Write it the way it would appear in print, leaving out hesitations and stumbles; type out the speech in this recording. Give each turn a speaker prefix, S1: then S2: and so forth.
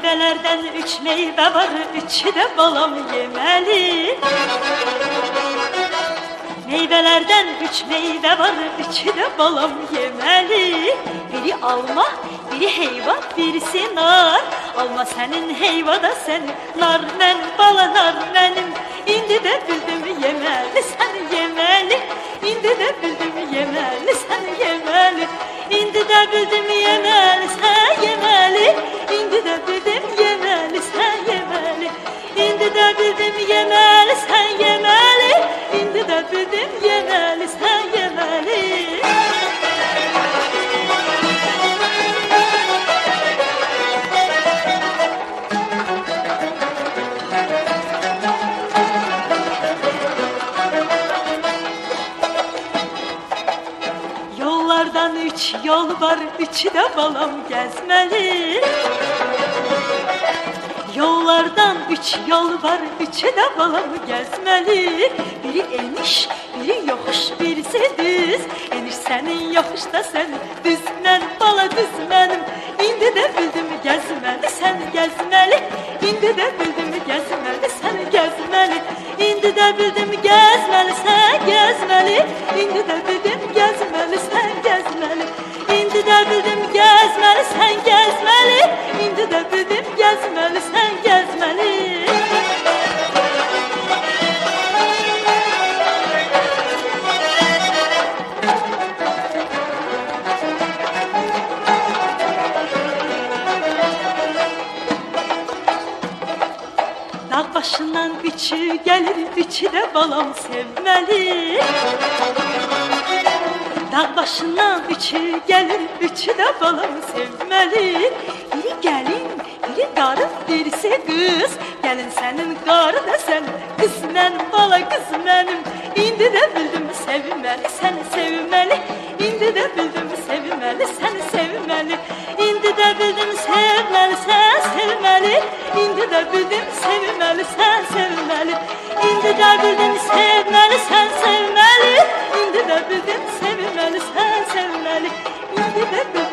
S1: Meyvelerden 3 meyve var, 3'ü de balam yemeli. Meyvelerden 3 meyve var, 3'ü de balam yemeli. Biri alma, biri heyva, birisi nar. Alma senin, heyva da senin, nar men, bala nar benim. İndi de bildim yemeli, sen yemeli. İndi de bildim yemeli, sen yemeli. İndi de bildim yemeli, sen yemeli. İndi de bildim yemeli, sen yemeli. İndi de bildim yemeli, sen yemeli. İndi de bildim yemeli, sen yemeli. Yollardan 3 yol var, 3'ü de balam gezmeli. Yollardan 3 yol var, 3'ü de balam gezmeli. Biri eniş, biri yokuş, birisi düz. Eniş senin, yokuş da senin, düz men, bala düz benim. İndi de bildim gezmeli, sen gezmeli. İndi de bildim gezmeli, sen gezmeli. İndi de bildim gezmeli, sen gezmeli. İndi de bildim gezmeli, sen gezmeli. İndi de bildim gezmeli, sen gezmeli. İndi de bildim gezmeli, sen gezmeli. Dağ başından 3'ü gelir, 3'ü de balam sevmeli. Dağ başından 3'ü gelir, 3'ü de balam sevmeli. Biri gelin, biri karı, birisi kız. Gelin senin, karı da sen, kız men, bala kız benim. İndi de bildim sevmeli, seni sevmeli. İndi de bildim sevmeli, seni sevmeli. İndi de bildim sevmeli, sen sevmeli. İndi de bildim sevmeli, sen sevmeli. İndi de bildim sevmeli, sen sevmeli. İndi de bildim sevmeli, sen sevmeli. İndi de bildim